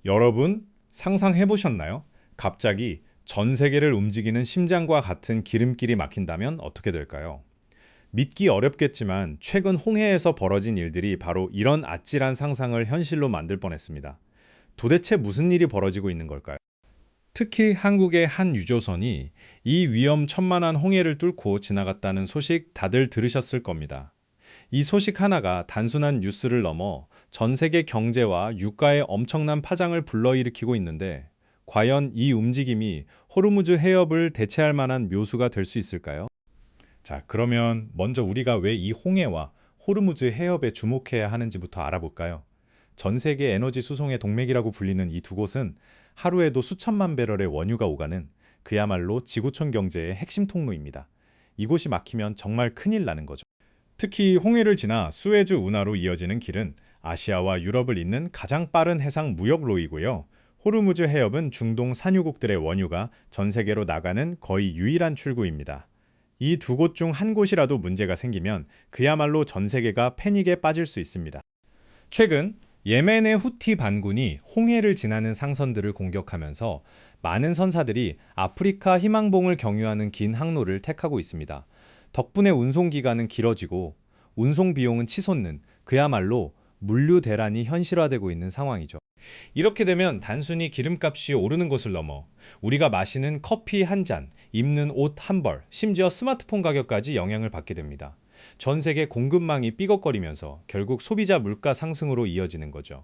여러분, 상상해 보셨나요? 갑자기 전 세계를 움직이는 심장과 같은 기름길이 막힌다면 어떻게 될까요? 믿기 어렵겠지만 최근 홍해에서 벌어진 일들이 바로 이런 아찔한 상상을 현실로 만들 뻔했습니다. 도대체 무슨 일이 벌어지고 있는 걸까요? 특히 한국의 한 유조선이 이 위험천만한 홍해를 뚫고 지나갔다는 소식 다들 들으셨을 겁니다. 이 소식 하나가 단순한 뉴스를 넘어 전 세계 경제와 유가에 엄청난 파장을 불러일으키고 있는데, 과연 이 움직임이 호르무즈 해협을 대체할 만한 묘수가 될 수 있을까요? 자, 그러면 먼저 우리가 왜 이 홍해와 호르무즈 해협에 주목해야 하는지부터 알아볼까요? 전 세계 에너지 수송의 동맥이라고 불리는 이 두 곳은 하루에도 수천만 배럴의 원유가 오가는, 그야말로 지구촌 경제의 핵심 통로입니다. 이곳이 막히면 정말 큰일 나는 거죠. 특히 홍해를 지나 수에즈 운하로 이어지는 길은 아시아와 유럽을 잇는 가장 빠른 해상 무역로이고요. 호르무즈 해협은 중동 산유국들의 원유가 전 세계로 나가는 거의 유일한 출구입니다. 이 두 곳 중 한 곳이라도 문제가 생기면 그야말로 전 세계가 패닉에 빠질 수 있습니다. 최근 예멘의 후티 반군이 홍해를 지나는 상선들을 공격하면서 많은 선사들이 아프리카 희망봉을 경유하는 긴 항로를 택하고 있습니다. 덕분에 운송 기간은 길어지고 운송 비용은 치솟는, 그야말로 물류 대란이 현실화되고 있는 상황이죠. 이렇게 되면 단순히 기름값이 오르는 것을 넘어 우리가 마시는 커피 한 잔, 입는 옷 한 벌, 심지어 스마트폰 가격까지 영향을 받게 됩니다. 전 세계 공급망이 삐걱거리면서 결국 소비자 물가 상승으로 이어지는 거죠.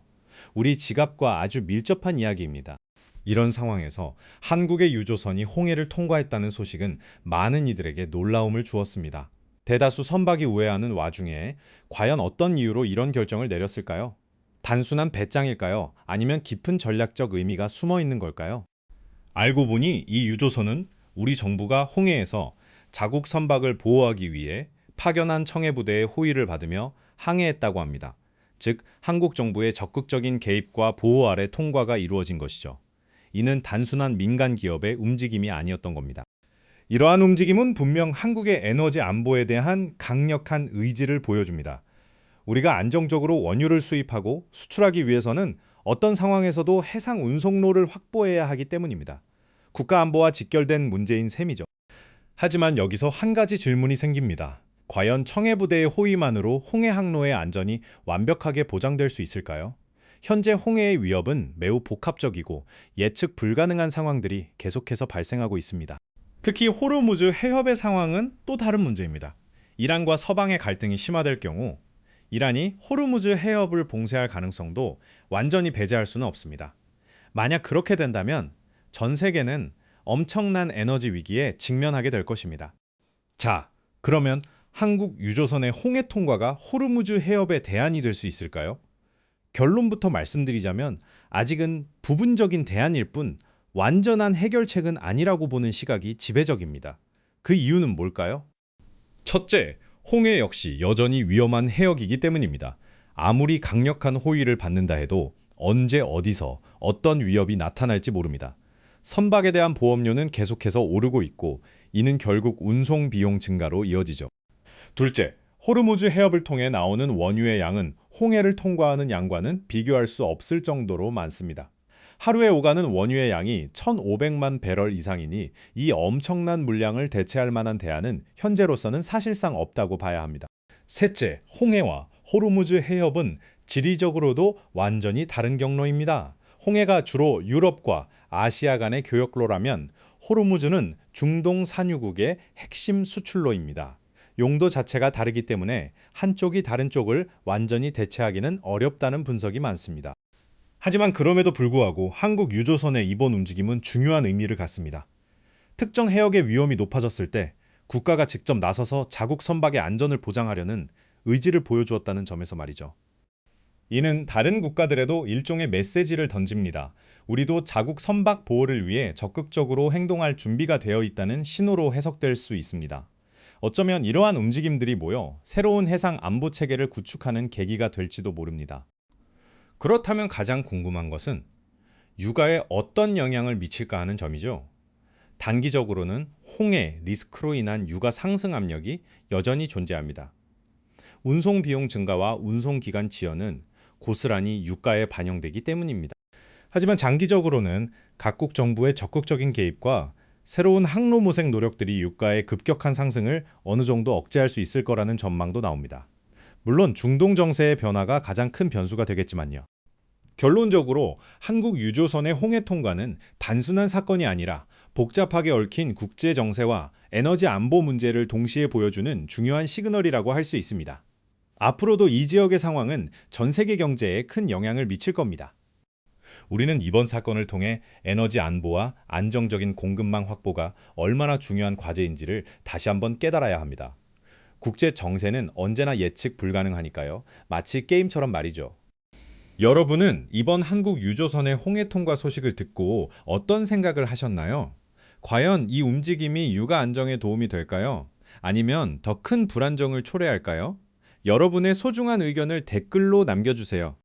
우리 지갑과 아주 밀접한 이야기입니다. 이런 상황에서 한국의 유조선이 홍해를 통과했다는 소식은 많은 이들에게 놀라움을 주었습니다. 대다수 선박이 우회하는 와중에 과연 어떤 이유로 이런 결정을 내렸을까요? 단순한 배짱일까요? 아니면 깊은 전략적 의미가 숨어 있는 걸까요? 알고 보니 이 유조선은 우리 정부가 홍해에서 자국 선박을 보호하기 위해 파견한 청해부대의 호의를 받으며 항해했다고 합니다. 즉, 한국 정부의 적극적인 개입과 보호 아래 통과가 이루어진 것이죠. 이는 단순한 민간 기업의 움직임이 아니었던 겁니다. 이러한 움직임은 분명 한국의 에너지 안보에 대한 강력한 의지를 보여줍니다. 우리가 안정적으로 원유를 수입하고 수출하기 위해서는 어떤 상황에서도 해상 운송로를 확보해야 하기 때문입니다. 국가 안보와 직결된 문제인 셈이죠. 하지만 여기서 한 가지 질문이 생깁니다. 과연 청해부대의 호위만으로 홍해 항로의 안전이 완벽하게 보장될 수 있을까요? 현재 홍해의 위협은 매우 복합적이고 예측 불가능한 상황들이 계속해서 발생하고 있습니다. 특히 호르무즈 해협의 상황은 또 다른 문제입니다. 이란과 서방의 갈등이 심화될 경우 이란이 호르무즈 해협을 봉쇄할 가능성도 완전히 배제할 수는 없습니다. 만약 그렇게 된다면 전 세계는 엄청난 에너지 위기에 직면하게 될 것입니다. 자, 그러면 한국 유조선의 홍해 통과가 호르무즈 해협의 대안이 될 수 있을까요? 결론부터 말씀드리자면 아직은 부분적인 대안일 뿐 완전한 해결책은 아니라고 보는 시각이 지배적입니다. 그 이유는 뭘까요? 첫째, 홍해 역시 여전히 위험한 해역이기 때문입니다. 아무리 강력한 호위를 받는다 해도 언제 어디서 어떤 위협이 나타날지 모릅니다. 선박에 대한 보험료는 계속해서 오르고 있고, 이는 결국 운송 비용 증가로 이어지죠. 둘째, 호르무즈 해협을 통해 나오는 원유의 양은 홍해를 통과하는 양과는 비교할 수 없을 정도로 많습니다. 하루에 오가는 원유의 양이 1,500만 배럴 이상이니 이 엄청난 물량을 대체할 만한 대안은 현재로서는 사실상 없다고 봐야 합니다. 셋째, 홍해와 호르무즈 해협은 지리적으로도 완전히 다른 경로입니다. 홍해가 주로 유럽과 아시아 간의 교역로라면 호르무즈는 중동 산유국의 핵심 수출로입니다. 용도 자체가 다르기 때문에 한쪽이 다른 쪽을 완전히 대체하기는 어렵다는 분석이 많습니다. 하지만 그럼에도 불구하고 한국 유조선의 이번 움직임은 중요한 의미를 갖습니다. 특정 해역의 위험이 높아졌을 때 국가가 직접 나서서 자국 선박의 안전을 보장하려는 의지를 보여주었다는 점에서 말이죠. 이는 다른 국가들에도 일종의 메시지를 던집니다. 우리도 자국 선박 보호를 위해 적극적으로 행동할 준비가 되어 있다는 신호로 해석될 수 있습니다. 어쩌면 이러한 움직임들이 모여 새로운 해상 안보 체계를 구축하는 계기가 될지도 모릅니다. 그렇다면 가장 궁금한 것은 유가에 어떤 영향을 미칠까 하는 점이죠. 단기적으로는 홍해 리스크로 인한 유가 상승 압력이 여전히 존재합니다. 운송 비용 증가와 운송 기간 지연은 고스란히 유가에 반영되기 때문입니다. 하지만 장기적으로는 각국 정부의 적극적인 개입과 새로운 항로 모색 노력들이 유가의 급격한 상승을 어느 정도 억제할 수 있을 거라는 전망도 나옵니다. 물론 중동 정세의 변화가 가장 큰 변수가 되겠지만요. 결론적으로 한국 유조선의 홍해 통과는 단순한 사건이 아니라 복잡하게 얽힌 국제 정세와 에너지 안보 문제를 동시에 보여주는 중요한 시그널이라고 할 수 있습니다. 앞으로도 이 지역의 상황은 전 세계 경제에 큰 영향을 미칠 겁니다. 우리는 이번 사건을 통해 에너지 안보와 안정적인 공급망 확보가 얼마나 중요한 과제인지를 다시 한번 깨달아야 합니다. 국제 정세는 언제나 예측 불가능하니까요. 마치 게임처럼 말이죠. 여러분은 이번 한국 유조선의 홍해 통과 소식을 듣고 어떤 생각을 하셨나요? 과연 이 움직임이 육아 안정에 도움이 될까요? 아니면 더 큰 불안정을 초래할까요? 여러분의 소중한 의견을 댓글로 남겨주세요.